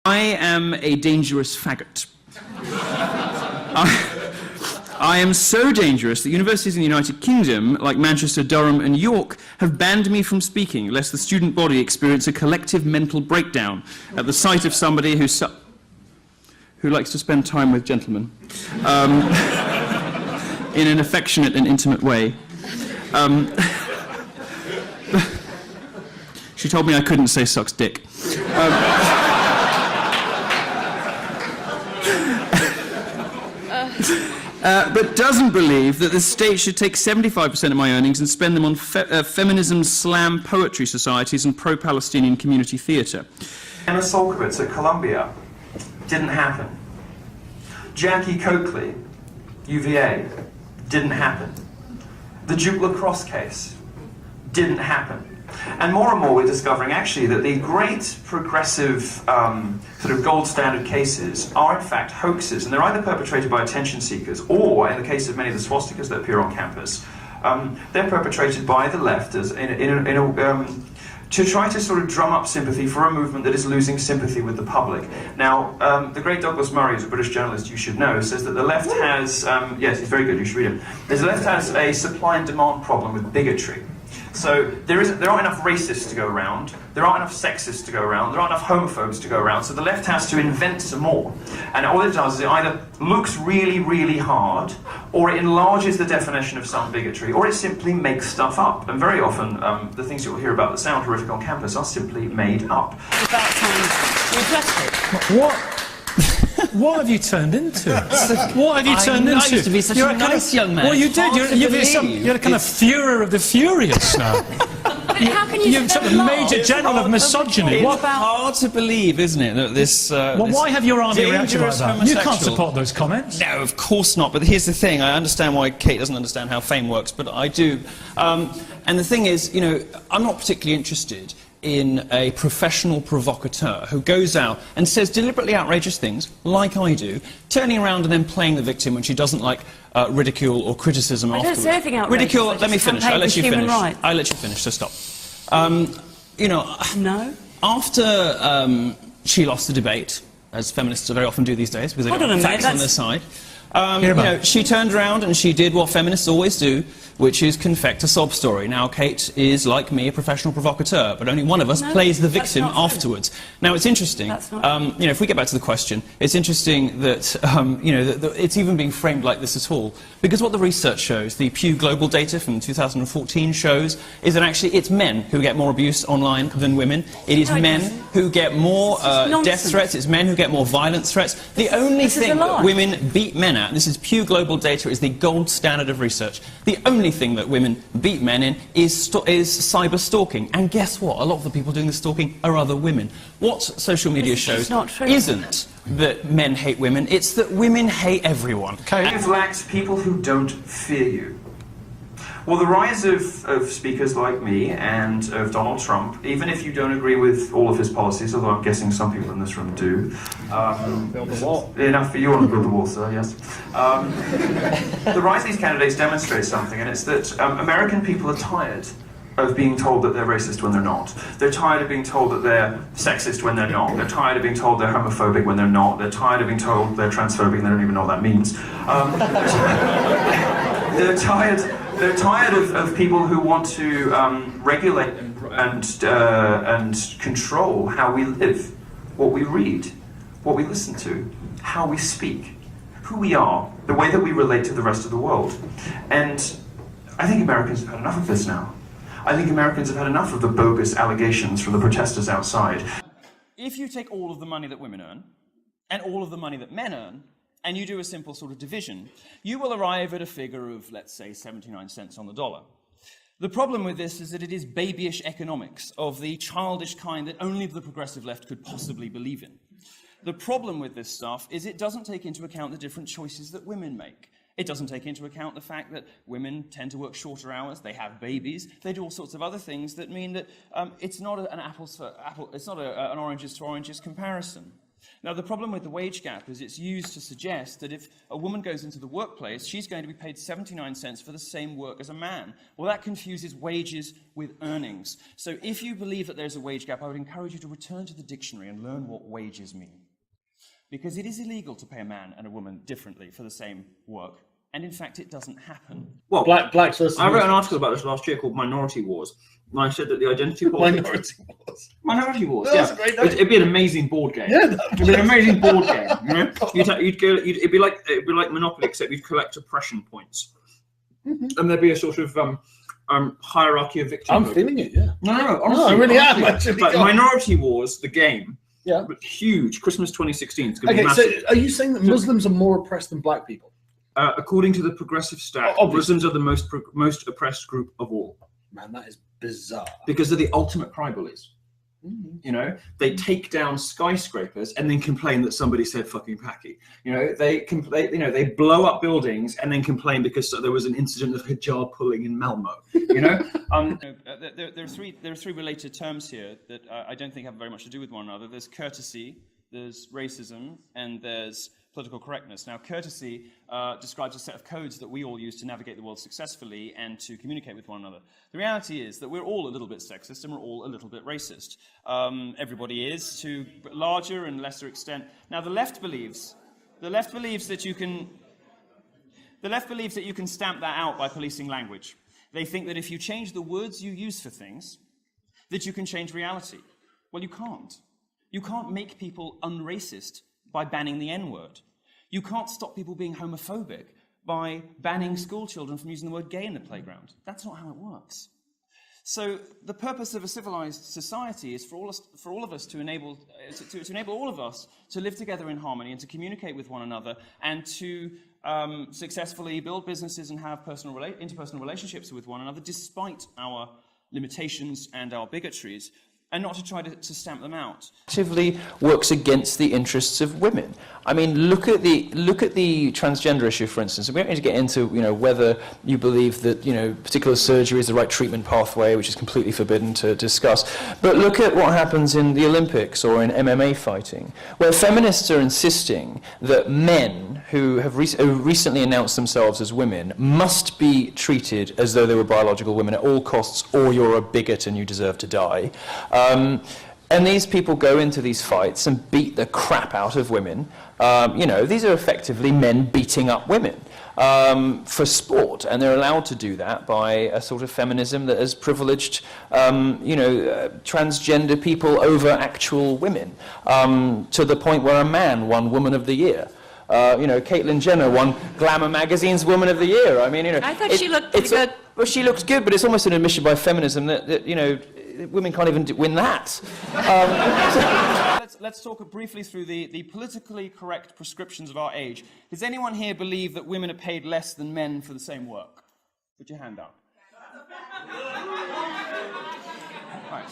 I am a dangerous faggot. I am so dangerous that universities in the United Kingdom, like Manchester, Durham and York, have banned me from speaking, lest the student body experience a collective mental breakdown at the sight of somebody who likes to spend time with gentlemen in an affectionate and intimate way. She told me I couldn't say sucks dick. But doesn't believe that the state should take 75% of my earnings and spend them on feminism, slam poetry societies and pro-Palestinian community theatre. Emma Solkowitz at Columbia, didn't happen. Jackie Coakley, UVA, didn't happen. The Duke Lacrosse case, didn't happen. And more we're discovering actually that the great progressive sort of gold standard cases are in fact hoaxes, and they're either perpetrated by attention seekers or, in the case of many of the swastikas that appear on campus, they're perpetrated by the left as to try to sort of drum up sympathy for a movement that is losing sympathy with the public. Now, the great Douglas Murray, who's a British journalist you should know, says that the left has, yes, he's very good, you should read him, the left has a supply and demand problem with bigotry. So there aren't enough racists to go around, there aren't enough sexists to go around, there aren't enough homophobes to go around, so the left has to invent some more. And all it does is it either looks really, really hard, or it enlarges the definition of some bigotry, or it simply makes stuff up. And very often, the things you'll hear about that sound horrific on campus are simply made up. It's about time you addressed it. What? What have you turned into? What have you turned into? I used to be such a nice young man. Well, you did. You're a kind of Führer of the furious now. How can you You're sort of Major General of misogyny. It's hard to believe, isn't it, that this... well, why have your army reacted like that? You can't support those comments. No, of course not. But here's the thing. I understand why Kate doesn't understand how fame works, but I do. And the thing is, you know, I'm not particularly interested in a professional provocateur who goes out and says deliberately outrageous things, like I do, turning around and then playing the victim when she doesn't like ridicule or criticism afterwards. I don't say anything outrageous. Ridicule, let me finish. I'll let you finish. Rights. I'll let you finish, so stop. You know, no. After she lost the debate, as feminists very often do these days, because they've got facts on their side, you know, she turned around and she did what feminists always do, which is confect a sob story. Now, Kate is, like me, a professional provocateur, but only one of us plays the victim afterwards. Now, it's interesting, you know, if we get back to the question, it's interesting that, you know, that it's even being framed like this at all, because what the research shows, the Pew Global data from 2014 shows, is that actually it's men who get more abuse online than women. It is men who get more death threats, it's men who get more violence threats. The only thing that women beat men at, and this is Pew Global data, is the gold standard of research. The only thing that women beat men in is cyber stalking. And guess what? A lot of the people doing the stalking are other women. What social media shows isn't that men hate women, it's that women hate everyone. You've lacked people who don't fear you. Well, the rise of speakers like me and of Donald Trump, even if you don't agree with all of his policies, although I'm guessing some people in this room do. Build the wall. Enough for you want to build the wall, sir, yes. The rise of these candidates demonstrates something, and it's that American people are tired of being told that they're racist when they're not. They're tired of being told that they're sexist when they're not. They're tired of being told they're homophobic when they're not. They're tired of being told they're transphobic and they don't even know what that means. They're tired of people who want to regulate and control how we live, what we read, what we listen to, how we speak, who we are, the way that we relate to the rest of the world. And I think Americans have had enough of this now. I think Americans have had enough of the bogus allegations from the protesters outside. If you take all of the money that women earn, and all of the money that men earn, and you do a simple sort of division, you will arrive at a figure of, let's say, 79 cents on the dollar. The problem with this is that it is babyish economics of the childish kind that only the progressive left could possibly believe in. The problem with this stuff is it doesn't take into account the different choices that women make. It doesn't take into account the fact that women tend to work shorter hours, they have babies, they do all sorts of other things that mean that it's not an apples for apple, it's not an oranges to oranges comparison. Now, the problem with the wage gap is it's used to suggest that if a woman goes into the workplace, she's going to be paid 79 cents for the same work as a man. Well, that confuses wages with earnings. So if you believe that there's a wage gap, I would encourage you to return to the dictionary and learn what wages mean. Because it is illegal to pay a man and a woman differently for the same work. And in fact, it doesn't happen. Well, blacks versus... I wrote an article about this last year called Minority Wars. And I said that the identity politics... Minority Wars, yeah. It'd be an amazing board game. Yeah, it'd be an amazing board game. You know? It'd be like Monopoly, except you'd collect oppression points. And there'd be a sort of hierarchy of victimhood. I'm feeling it, yeah. No, honestly. No, I really am, actually. But Minority Wars, the game, but huge. Christmas 2016. It's going to be massive. So are you saying that Muslims are more oppressed than black people? According to the progressive stat, Muslims are the most oppressed group of all. Man, that is bizarre. Because they're the ultimate crybullies. You know, they take down skyscrapers and then complain that somebody said "fucking packy." You know, they blow up buildings and then complain because there was an incident of hijab pulling in Malmo. You know, there are three related terms here that I don't think have very much to do with one another. There's courtesy, there's racism, and there's political correctness. Now, courtesy describes a set of codes that we all use to navigate the world successfully and to communicate with one another. The reality is that we're all a little bit sexist and we're all a little bit racist. Everybody is, to larger and lesser extent. Now, the left believes that you can stamp that out by policing language. They think that if you change the words you use for things, that you can change reality. Well, you can't. You can't make people unracist by banning the N-word. You can't stop people being homophobic by banning school children from using the word gay in the playground. That's not how it works. So the purpose of a civilized society is for all of us to enable all of us to live together in harmony and to communicate with one another and to successfully build businesses and have interpersonal relationships with one another despite our limitations and our bigotries, and not to try to stamp them out. Actively works against the interests of women. I mean, look at the transgender issue, for instance. We don't need to get into, whether you believe that, particular surgery is the right treatment pathway, which is completely forbidden to discuss. But look at what happens in the Olympics or in MMA fighting, where feminists are insisting that men who have recently announced themselves as women must be treated as though they were biological women at all costs, or you're a bigot and you deserve to die. And these people go into these fights and beat the crap out of women. These are effectively men beating up women for sport, and they're allowed to do that by a sort of feminism that has privileged, transgender people over actual women, to the point where a man won Woman of the Year. Caitlyn Jenner won Glamour magazine's Woman of the Year. I mean, I thought she looked pretty good. Well, she looks good, but it's almost an admission by feminism that women can't even win that. Let's talk briefly through the politically correct prescriptions of our age. Does anyone here believe that women are paid less than men for the same work? Put your hand up. Right.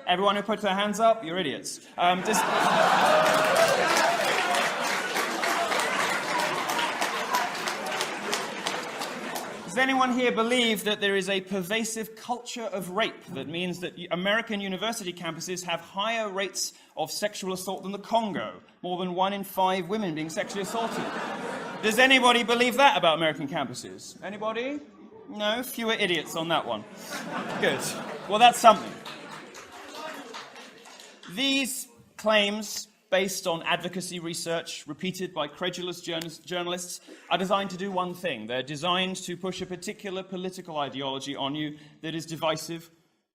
Everyone who puts their hands up, you're idiots. Does anyone here believe that there is a pervasive culture of rape that means that American university campuses have higher rates of sexual assault than the Congo? More than 1 in 5 women being sexually assaulted. Does anybody believe that about American campuses? Anybody? No? Fewer idiots on that one. Good. Well, that's something. These claims, based on advocacy research repeated by credulous journalists, are designed to do one thing. They're designed to push a particular political ideology on you that is divisive,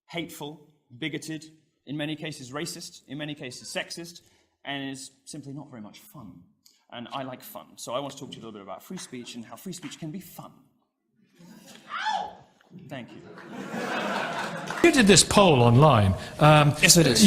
hateful, bigoted, in many cases racist, in many cases sexist, and is simply not very much fun. And I like fun, so I want to talk to you a little bit about free speech and how free speech can be fun. Thank you. You did this poll online. Yes, it is.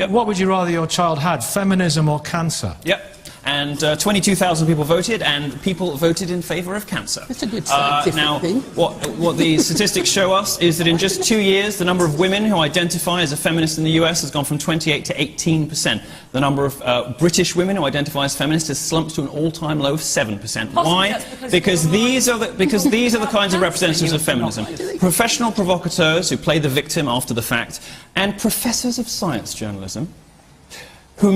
What would you rather your child had, feminism or cancer? Yep. And 22,000 people voted, and people voted in favour of cancer. That's a good scientific thing. What the statistics show us is that in just 2 years, the number of women who identify as a feminist in the US has gone from 28 to 18%. The number of British women who identify as feminists has slumped to an all-time low of 7%. Why? Because these are the kinds of representatives of feminism. Professional provocateurs who play the victim after the fact, and professors of science journalism who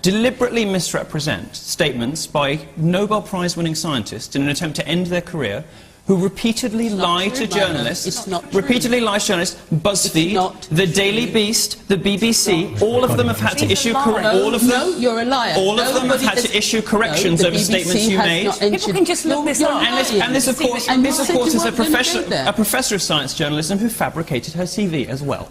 deliberately misrepresent statements by Nobel Prize-winning scientists in an attempt to end their career, who repeatedly lie to journalists, It's not true. repeatedly lie to journalists, BuzzFeed, not the Daily Beast, the BBC, all of them have had to issue all of them. No, you're a liar. All of them have had to issue corrections over statements you made. People can just look this up. And this, of course, And you is said you a weren't gonna go there. professor of science journalism who fabricated her CV as well.